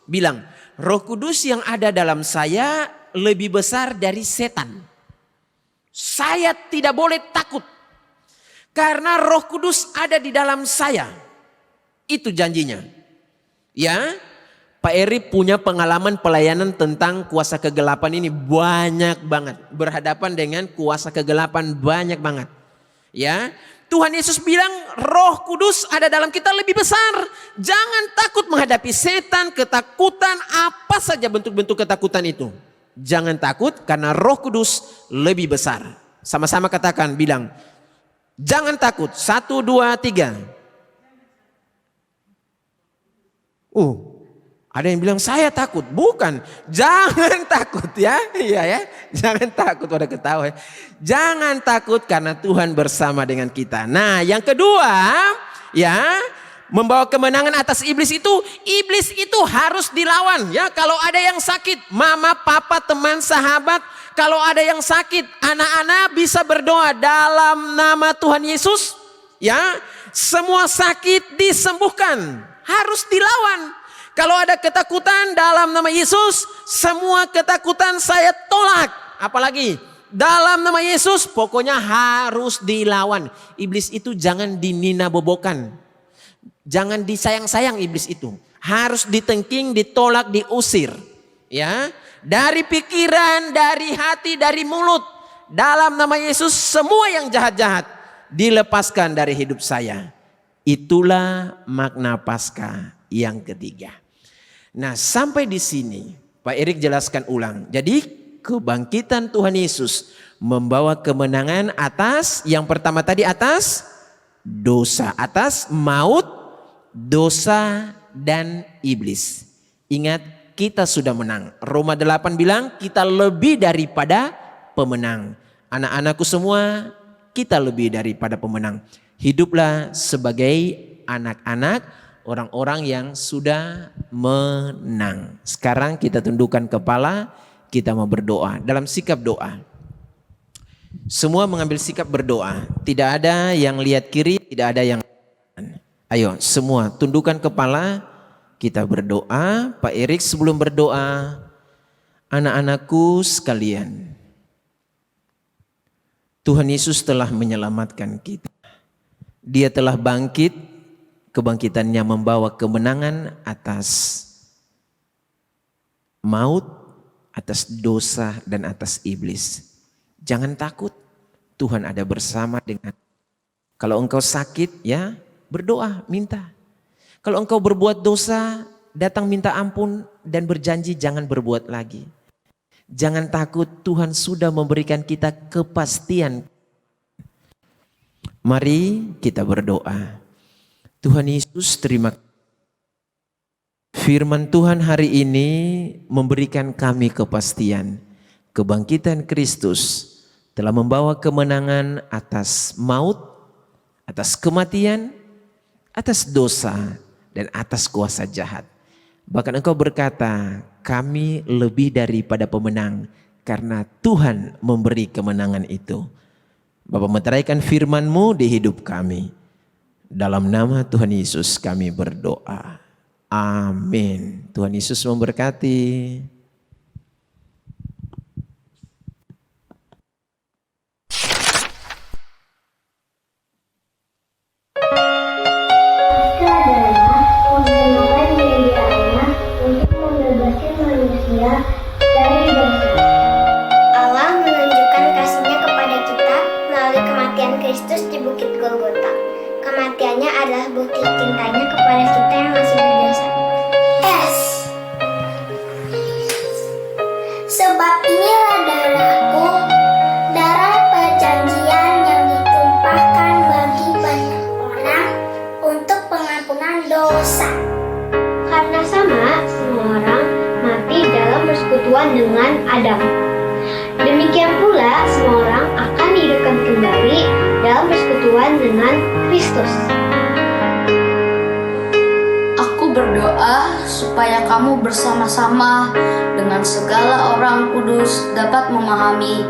Bilang, Roh Kudus yang ada dalam saya lebih besar dari setan. Saya tidak boleh takut karena Roh Kudus ada di dalam saya. Itu janjinya. Ya, Pak Eri punya pengalaman pelayanan tentang kuasa kegelapan ini banyak banget. Berhadapan dengan kuasa kegelapan banyak banget. Ya, Tuhan Yesus bilang Roh Kudus ada dalam kita lebih besar. Jangan takut menghadapi setan, ketakutan, apa saja bentuk-bentuk ketakutan itu. Jangan takut karena Roh Kudus lebih besar. Sama-sama katakan, bilang, jangan takut. 1, 2, 3. Ada yang bilang saya takut. Bukan, jangan takut ya. Iya ya, jangan takut, pada ketawa ya. Jangan takut karena Tuhan bersama dengan kita. Nah, yang kedua, ya, membawa kemenangan atas iblis itu harus dilawan ya. Kalau ada yang sakit, mama, papa, teman, sahabat, kalau ada yang sakit, anak-anak bisa berdoa dalam nama Tuhan Yesus ya. Semua sakit disembuhkan, harus dilawan. Kalau ada ketakutan dalam nama Yesus, semua ketakutan saya tolak. Apalagi dalam nama Yesus, pokoknya harus dilawan. Iblis itu jangan dinina-bobokan. Jangan disayang-sayang iblis itu. Harus ditengking, ditolak, diusir. Ya, dari pikiran, dari hati, dari mulut. Dalam nama Yesus semua yang jahat-jahat dilepaskan dari hidup saya. Itulah makna Paskah yang ketiga. Nah, sampai di sini Pak Erik jelaskan ulang. Jadi kebangkitan Tuhan Yesus membawa kemenangan atas, yang pertama tadi atas dosa, atas maut, dosa dan iblis. Ingat, kita sudah menang. Roma 8 bilang kita lebih daripada pemenang. Anak-anakku semua, kita lebih daripada pemenang. Hiduplah sebagai anak-anak, orang-orang yang sudah menang. Sekarang kita tundukkan kepala, kita mau berdoa dalam sikap doa. Semua mengambil sikap berdoa. Tidak ada yang lihat kiri, tidak ada yang. Ayo semua tundukkan kepala, kita berdoa. Pak Erik sebelum berdoa, anak-anakku sekalian, Tuhan Yesus telah menyelamatkan kita. Dia telah bangkit, kebangkitannya membawa kemenangan atas maut, atas dosa dan atas iblis. Jangan takut, Tuhan ada bersama dengan. Kalau engkau sakit ya berdoa, minta. Kalau engkau berbuat dosa, datang minta ampun dan berjanji jangan berbuat lagi. Jangan takut, Tuhan sudah memberikan kita kepastian. Mari kita berdoa. Tuhan Yesus, terima kasih. Firman Tuhan hari ini memberikan kami kepastian. Kebangkitan Kristus telah membawa kemenangan atas maut, atas kematian, atas dosa, dan atas kuasa jahat. Bahkan engkau berkata, kami lebih daripada pemenang karena Tuhan memberi kemenangan itu. Bapa, meteraikan firman-Mu di hidup kami. Dalam nama Tuhan Yesus kami berdoa. Amin. Tuhan Yesus memberkati. Itu adalah menggunakan diri Allah untuk membebaskan manusia dari dosa. Allah menunjukkan kasih-Nya kepada kita melalui kematian Kristus di Bukit Golgota. Kematiannya adalah bukti cintanya kepada kita yang masih berdosa. Sebab inilah darahku, darah perjanjian yang ditumpahkan bagi banyak orang untuk pengampunan dosa. Karena sama, semua orang mati dalam persekutuan dengan Adam. Demikian pula semua orang akan dihidupkan kembali dalam persekutuan dengan Kristus. Aku berdoa supaya kamu bersama-sama dengan segala orang kudus dapat memahami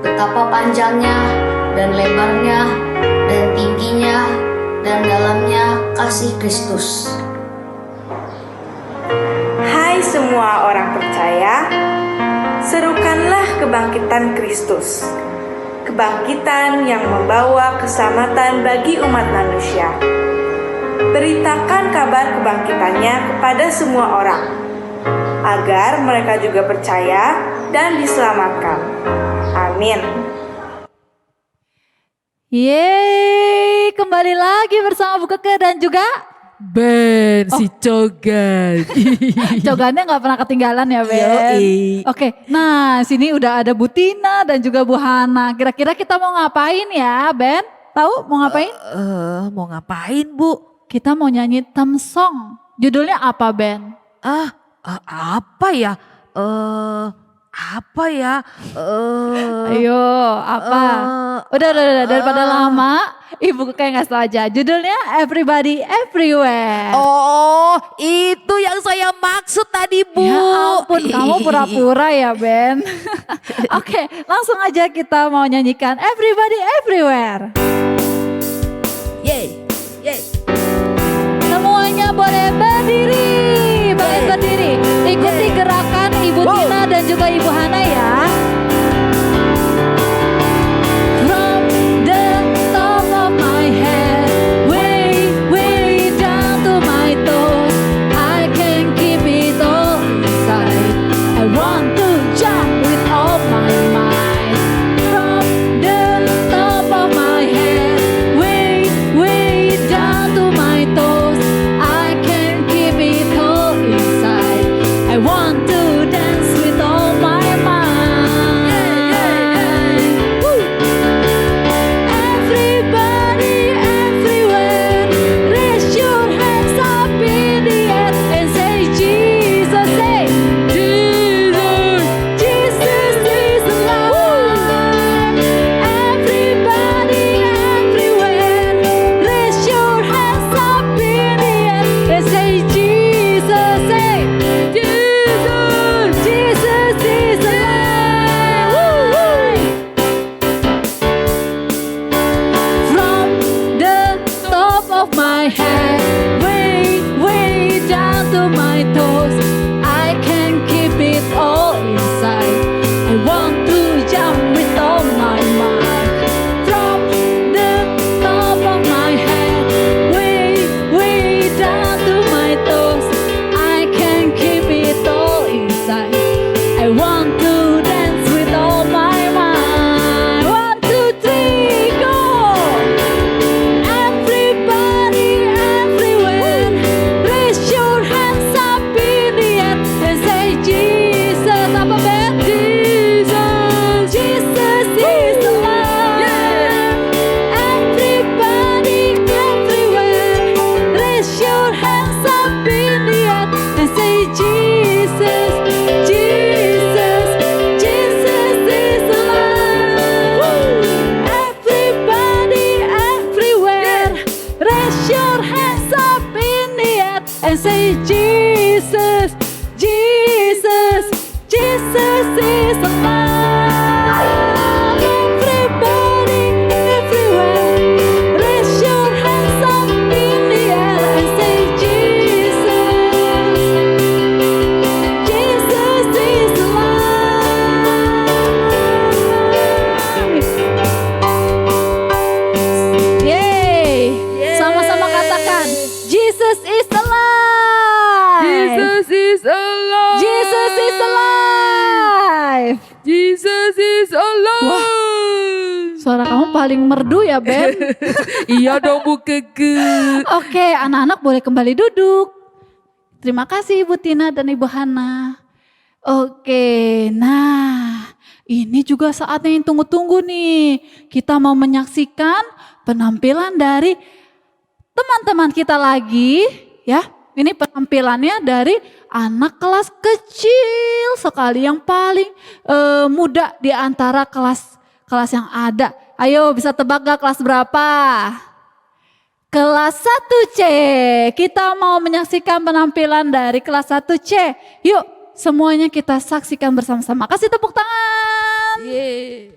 betapa panjangnya dan lebarnya dan tingginya dan dalamnya kasih Kristus. Hai semua orang percaya, serukanlah kebangkitan Kristus. Kebangkitan yang membawa keselamatan bagi umat manusia. Beritakan kabar kebangkitannya kepada semua orang, agar mereka juga percaya dan diselamatkan. Amin. Yeay, kembali lagi bersama Bu Keke dan juga Ben, si Cogan. Cogannya gak pernah ketinggalan ya Ben. Yoi. Oke, nah sini udah ada Bu Tina dan juga Bu Hana. Kira-kira kita mau ngapain ya Ben? Tahu mau ngapain? Mau ngapain, Bu? Kita mau nyanyi theme song. Judulnya apa Ben? Apa ya? Apa ya? Ayo, apa? Udah, daripada lama, Ibu kayak nggak tahu aja. Judulnya Everybody Everywhere. Oh, itu yang saya maksud tadi, Bu. Ya ampun, kamu pura-pura ya Ben. Oke, langsung aja kita mau nyanyikan Everybody Everywhere. Yeay, yeay. Semuanya boleh berdiri, ikuti gerakan Ibu Tina dan juga Ibu Hana ya. From the top of my head, way down to my toes, I can keep it all inside. I want to jump with all my might. From the top of my head, way down to my toes, I can keep it all inside. I want to dance with all my mind. Woo! Everybody, everywhere, raise your hands up in the air and say Jesus, say Jesus, Jesus is alive. Everybody, everywhere, raise your hands up in the air and say Jesus, say Jesus, Jesus is alive. From the top of my head, way down to my Raise your hands up in the air and say Jesus, Jesus, Jesus is alive. Everybody, everywhere, raise your hands up in the air and say Jesus, Jesus is alive. Yeay, sama-sama katakan Jesus is alive. Jesus is alive. Jesus is alive. Jesus is alive. Suara kamu paling merdu ya, Ben. Iya dong Bu Keke. Oke, anak-anak boleh kembali duduk. Terima kasih Ibu Tina dan Ibu Hana. Oke, nah ini juga saatnya yang tunggu-tunggu nih. Kita mau menyaksikan penampilan dari teman-teman kita lagi ya. Ini penampilannya dari anak kelas kecil sekali yang paling muda di antara kelas yang ada. Ayo bisa tebak gak kelas berapa? Kelas 1C. Kita mau menyaksikan penampilan dari kelas 1C. Yuk semuanya kita saksikan bersama-sama. Kasih tepuk tangan. Yeay.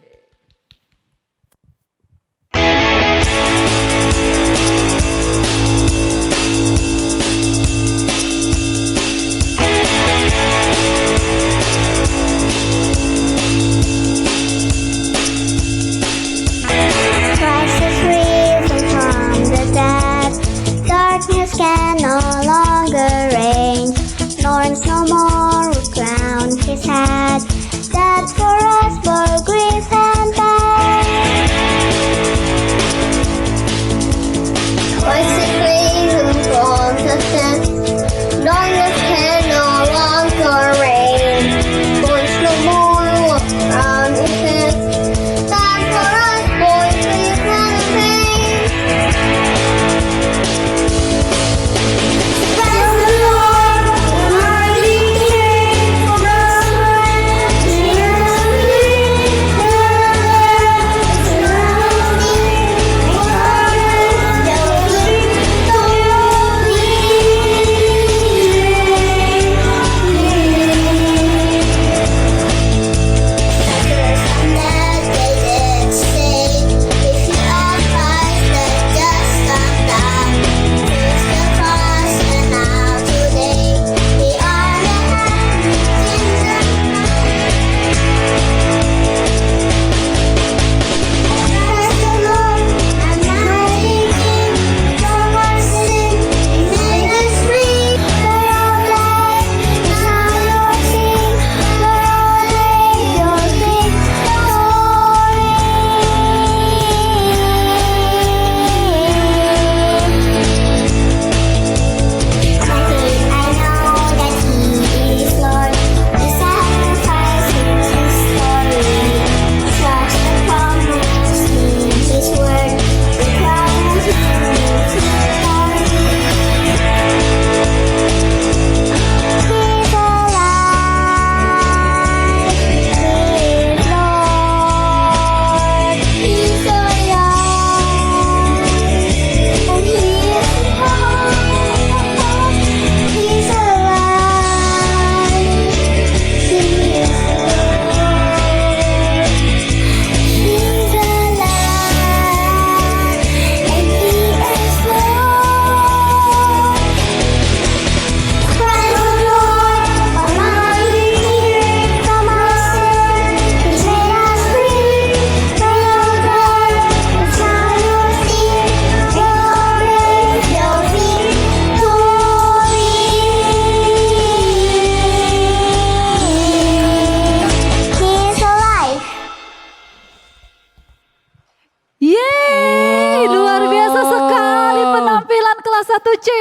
Christ is risen from the dead. Darkness can no longer reign. Thorns no more will crown his head. Death for us, for grief and pain. Christ is risen from the dead. Darkness can no longer reign. Thorns no more will crown his head. Death for us, for grief and pain. Praise the Lord, mighty King,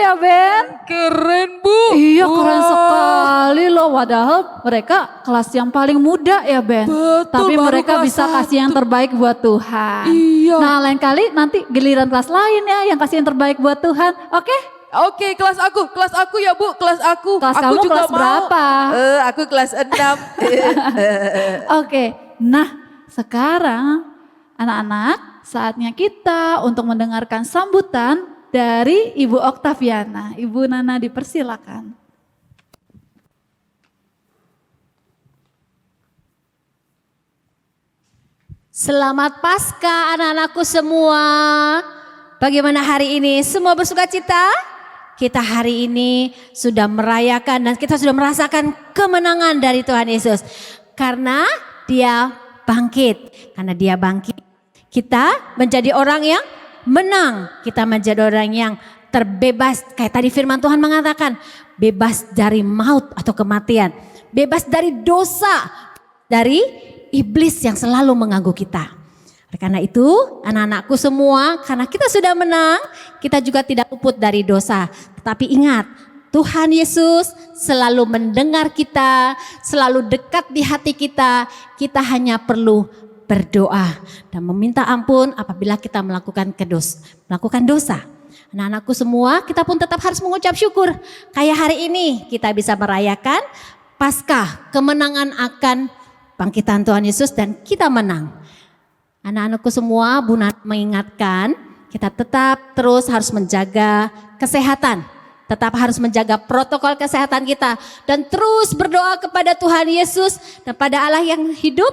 ya Ben? Keren Bu. Iya Wah. keren sekali loh. Padahal mereka kelas yang paling muda ya Ben. Betul, Tapi baru mereka kelas bisa kasih yang 1. terbaik buat Tuhan. Iya. Nah lain kali nanti giliran kelas lain ya yang kasih yang terbaik buat Tuhan. Oke? Oke, kelas aku ya Bu, kelas aku. Kelas aku kamu juga kelas mau. berapa? Aku kelas 6. Oke, nah sekarang anak-anak saatnya kita untuk mendengarkan sambutan dari Ibu Oktaviana. Ibu Nana dipersilakan. Selamat Paskah anak-anakku semua. Bagaimana hari ini? Semua bersuka cita? Kita hari ini sudah merayakan dan kita sudah merasakan kemenangan dari Tuhan Yesus. Karena Dia bangkit. Karena Dia bangkit, kita menjadi orang yang menang. Kita menjadi orang yang terbebas. Kayak tadi firman Tuhan mengatakan, bebas dari maut atau kematian. Bebas dari dosa, dari iblis yang selalu mengganggu kita. Karena itu anak-anakku semua, karena kita sudah menang, kita juga tidak luput dari dosa. Tetapi ingat, Tuhan Yesus selalu mendengar kita, selalu dekat di hati kita. Kita hanya perlu berdoa dan meminta ampun apabila kita melakukan dosa. Anak-anakku semua, kita pun tetap harus mengucap syukur. Kayak hari ini kita bisa merayakan Paskah, kemenangan akan bangkitan Tuhan Yesus dan kita menang. Anak-anakku semua, Bu Nana mengingatkan kita tetap terus harus menjaga kesehatan. Tetap harus menjaga protokol kesehatan kita. Dan terus berdoa kepada Tuhan Yesus dan pada Allah yang hidup.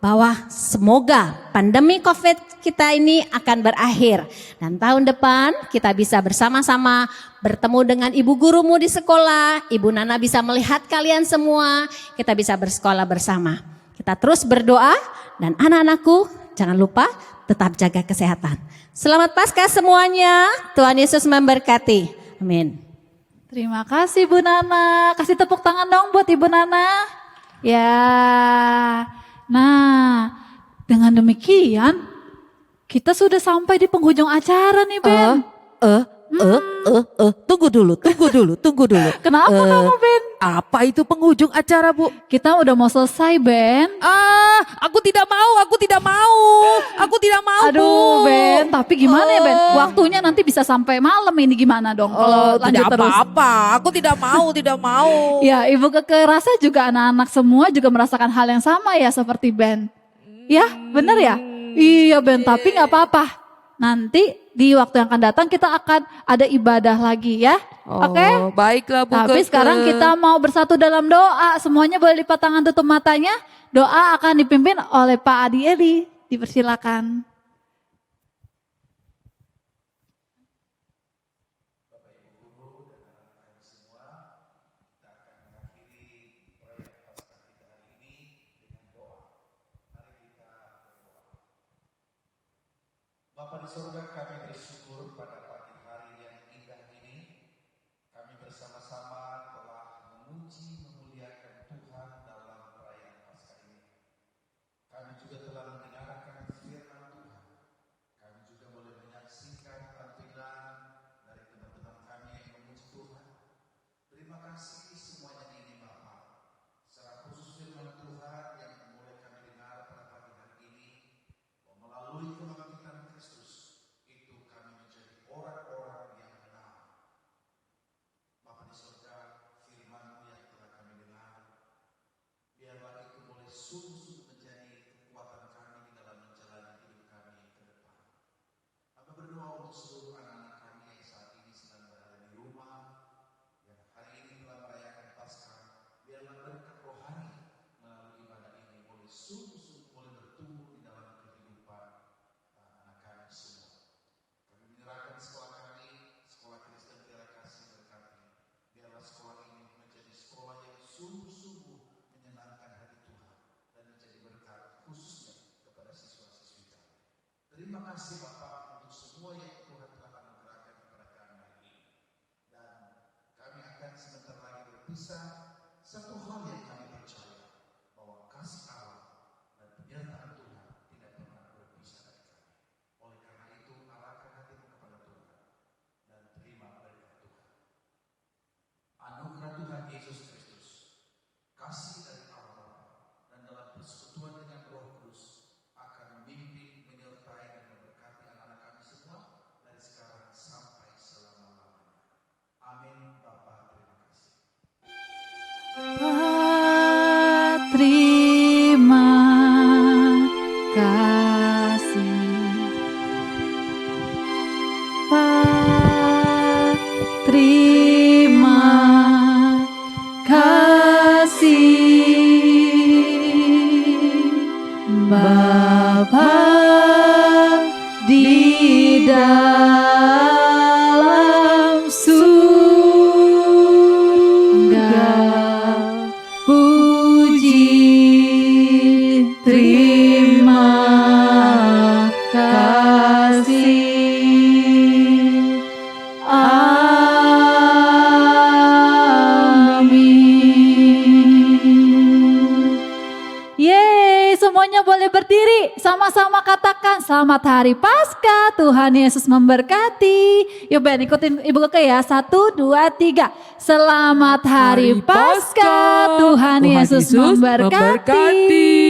Bahwa semoga pandemi COVID kita ini akan berakhir. Dan tahun depan kita bisa bersama-sama bertemu dengan ibu gurumu di sekolah. Ibu Nana bisa melihat kalian semua. Kita bisa bersekolah bersama. Kita terus berdoa dan anak-anakku jangan lupa tetap jaga kesehatan. Selamat Paskah semuanya. Tuhan Yesus memberkati. Amin. Terima kasih Bu Nana. Kasih tepuk tangan dong buat Ibu Nana. Ya. Nah, dengan demikian kita sudah sampai di penghujung acara nih Ben. Tunggu dulu. Kenapa kamu Ben? Apa itu penghujung acara, Bu? Kita udah mau selesai Ben. Aku tidak mau. Aduh Ben, tapi gimana ya Ben? Waktunya nanti bisa sampai malam ini gimana dong kalau lanjut tidak terus? apa-apa. Aku tidak mau. Ya Ibu Keke rasa juga anak-anak semua juga merasakan hal yang sama ya seperti Ben. Ya benar ya? Iya Ben, tapi gak apa-apa. Nanti di waktu yang akan datang kita akan ada ibadah lagi ya. Oke? Baiklah Bu Tapi Keke. sekarang kita mau bersatu dalam doa. Semuanya boleh lipat tangan, tutup matanya. Doa akan dipimpin oleh Pak Adi Eli. Dipersilakan. Bapa di surga, kami bersyukur pada pagi hari yang indah ini. Kami bersama-sama telah memuji, memuliakan Tuhan dalam perayaan Paskah ini. Kami juga telah mendengarkan firman Tuhan. Kami juga boleh menyaksikan tampilan dari teman-teman kami yang memuji Tuhan. Terima kasih semuanya ini Bapa. Secara khusus firman Tuhan yang boleh kami dengar pada pagi hari ini. Melalui kebangkitan Kristus, itu kami menjadi orang-orang yang benar. Bapa di surga, firman-Mu yang telah kami dengar, biarlah itu boleh sungguh-sungguh menjadi kekuatan kami dalam menjalani hidup kami ke depan. Kami berdoa untuk seluruh anak-anak kami yang saat ini sedang berada di rumah, yang hari ini telah merayakan Paskah, biarlah berkat rohani melalui ibadah ini boleh sungguh-sungguh boleh bertumbuh di dalam kehidupan anak kami semua. Kami menyerahkan sekolah kami, sekolah Kristen Tiara Kasih berkati. Biarlah sekolah ini menjadi sekolah yang sungguh-sungguh menyenangkan hati Tuhan dan menjadi berkat khususnya kepada siswa-siswi kami. Terima kasih Bapak untuk semua yang Tuhan telah anugerahkan kepada kami hari ini. Dan kami akan sebentar lagi berpisah. Satu hal yang kami percaya, bahwa kasih Allah dan penyertaan Tuhan tidak pernah berpisah dari kami. Oleh karena itu, arahkan hatimu kepada Tuhan dan terima berkat Tuhan. Anugerah Tuhan Yesus Kristus, kasih dari Allah Bapa, dan dalam persekutuan dengan Roh Kudus akan membimbing, menyertai dan memberkati anak-anak kami semua dari sekarang sampai selama-lamanya. Amin. Bapa, terima kasih. terima kasih Bapa di dalam surga, puji terima kasih. Amin. Yeay, semuanya boleh berdiri. Sama-sama katakan selamat hari Paskah. Tuhan Yesus memberkati. Yuk Ben, ikutin Ibu Keke ya. 1, 2, 3. Selamat hari Paskah. Tuhan Yesus memberkati.